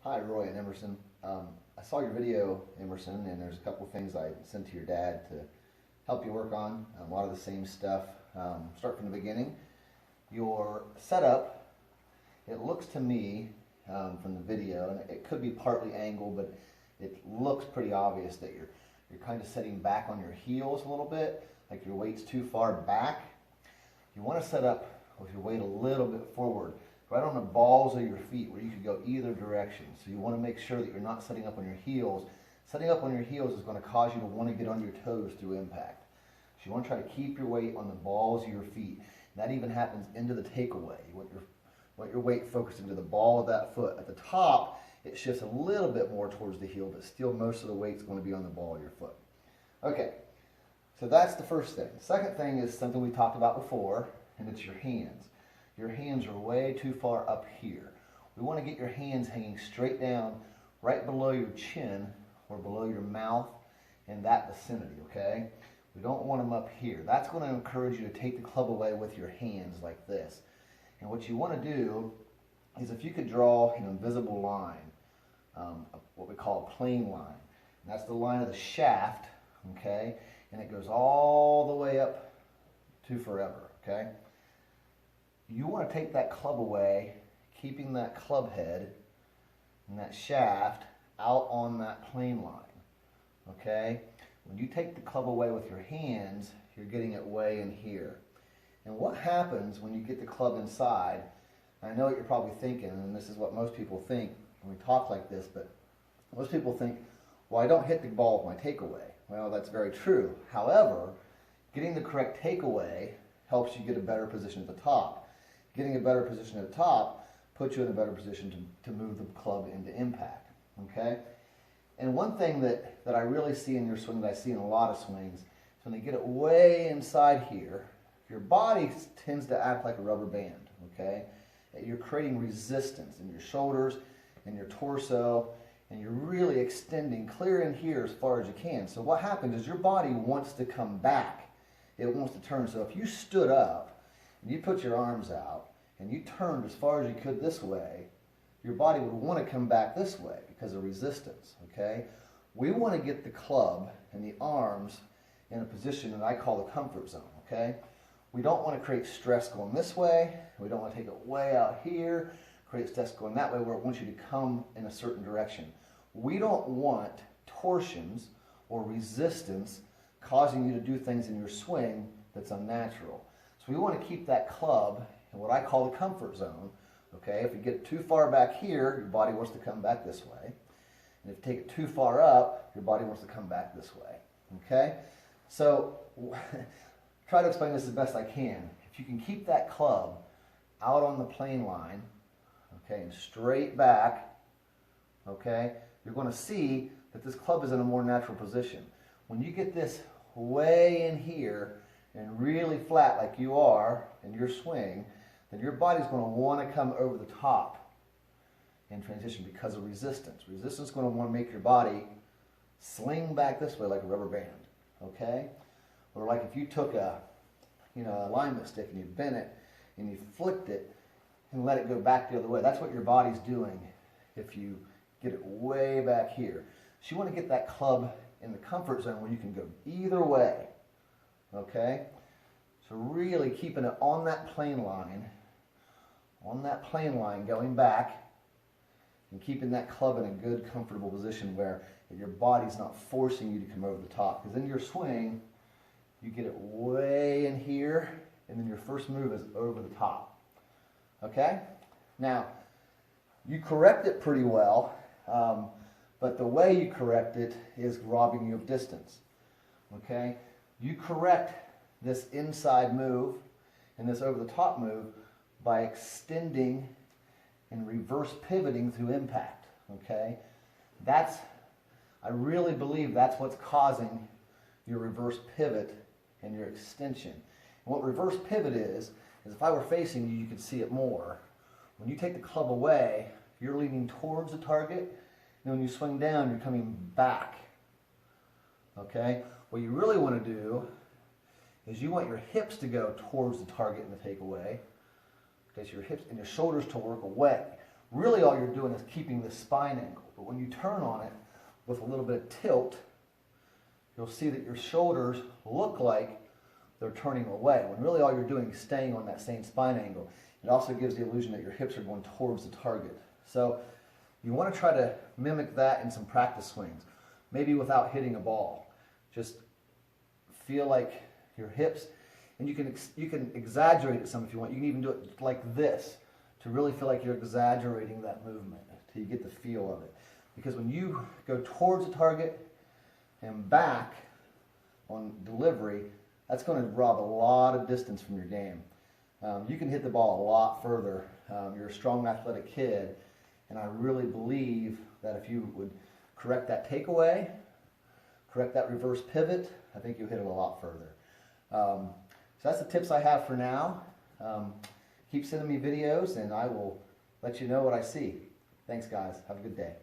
Hi, Roy and Emerson. I saw your video, Emerson, and there's a couple of things I sent to your dad to help you work on. A lot of the same stuff. Start from the beginning. Your setup, it looks to me from the video, and it could be partly angled, but it looks pretty obvious that you're kind of setting back on your heels a little bit, like your weight's too far back. You want to set up with your weight a little bit forward, right on the balls of your feet where you could go either direction. So you want to make sure that you're not setting up on your heels. Setting up on your heels is going to cause you to want to get on your toes through impact. So you want to try to keep your weight on the balls of your feet. And that even happens into the takeaway. You want your weight focused into the ball of that foot. At the top, it shifts a little bit more towards the heel, but still most of the weight's going to be on the ball of your foot. Okay, so that's the first thing. The second thing is something we talked about before, and it's your hands. Your hands are way too far up here. We want to get your hands hanging straight down right below your chin or below your mouth in that vicinity, okay? We don't want them up here. That's going to encourage you to take the club away with your hands like this. And what you want to do is if you could draw an invisible line, what we call a plane line. And that's the line of the shaft, okay? And it goes all the way up to forever, okay? You want to take that club away, keeping that club head and that shaft out on that plane line, okay? When you take the club away with your hands, you're getting it way in here. And what happens when you get the club inside, I know what you're probably thinking, and this is what most people think when we talk like this, but most people think, well, I don't hit the ball with my takeaway. Well, that's very true. However, getting the correct takeaway helps you get a better position at the top. Getting a better position at the top puts you in a better position to move the club into impact, okay? And one thing that I really see in your swing, that I see in a lot of swings, is when they get it way inside here, your body tends to act like a rubber band, okay? You're creating resistance in your shoulders and your torso, and you're really extending clear in here as far as you can. So what happens is your body wants to come back. It wants to turn. So if you stood up, and you put your arms out, and you turned as far as you could this way, your body would want to come back this way because of resistance, okay? We want to get the club and the arms in a position that I call the comfort zone, okay? We don't want to create stress going this way. We don't want to take it way out here, create stress going that way where it wants you to come in a certain direction. We don't want torsions or resistance causing you to do things in your swing that's unnatural. So we want to keep that club in what I call the comfort zone, okay? If you get too far back here, your body wants to come back this way. And if you take it too far up, your body wants to come back this way, okay? So try to explain this as best I can. If you can keep that club out on the plane line, okay, and straight back, okay, you're going to see that this club is in a more natural position. When you get this way in here, and really flat like you are in your swing, then your body's going to want to come over the top in transition because of resistance. Resistance is going to want to make your body sling back this way like a rubber band, okay? Or like if you took a alignment stick and you bent it and you flicked it and let it go back the other way. That's what your body's doing if you get it way back here. So you want to get that club in the comfort zone where you can go either way. Okay, so really keeping it on that plane line going back, and keeping that club in a good, comfortable position where your body's not forcing you to come over the top. Because in your swing, you get it way in here, and then your first move is over the top. Okay, now you correct it pretty well, but the way you correct it is robbing you of distance. Okay. You correct this inside move and this over the top move by extending and reverse pivoting through impact, okay? I really believe that's what's causing your reverse pivot and your extension. And what reverse pivot is if I were facing you, you could see it more. When you take the club away, you're leaning towards the target, and when you swing down, you're coming back, okay? What you really want to do is you want your hips to go towards the target in the takeaway. Okay, so your hips and your shoulders to work away. really all you're doing is keeping the spine angle. But when you turn on it with a little bit of tilt, you'll see that your shoulders look like they're turning away, when really all you're doing is staying on that same spine angle. It also gives the illusion that your hips are going towards the target. So you want to try to mimic that in some practice swings, maybe without hitting a ball. Just feel like your hips, and you can exaggerate it some if you want. You can even do it like this to really feel like you're exaggerating that movement till you get the feel of it. Because when you go towards the target and back on delivery, that's going to rob a lot of distance from your game. You can hit the ball a lot further. You're a strong, athletic kid, and I really believe that if you would correct that takeaway, correct that reverse pivot, I think you'll hit it a lot further. So that's the tips I have for now. Keep sending me videos, and I will let you know what I see. Thanks, guys. Have a good day.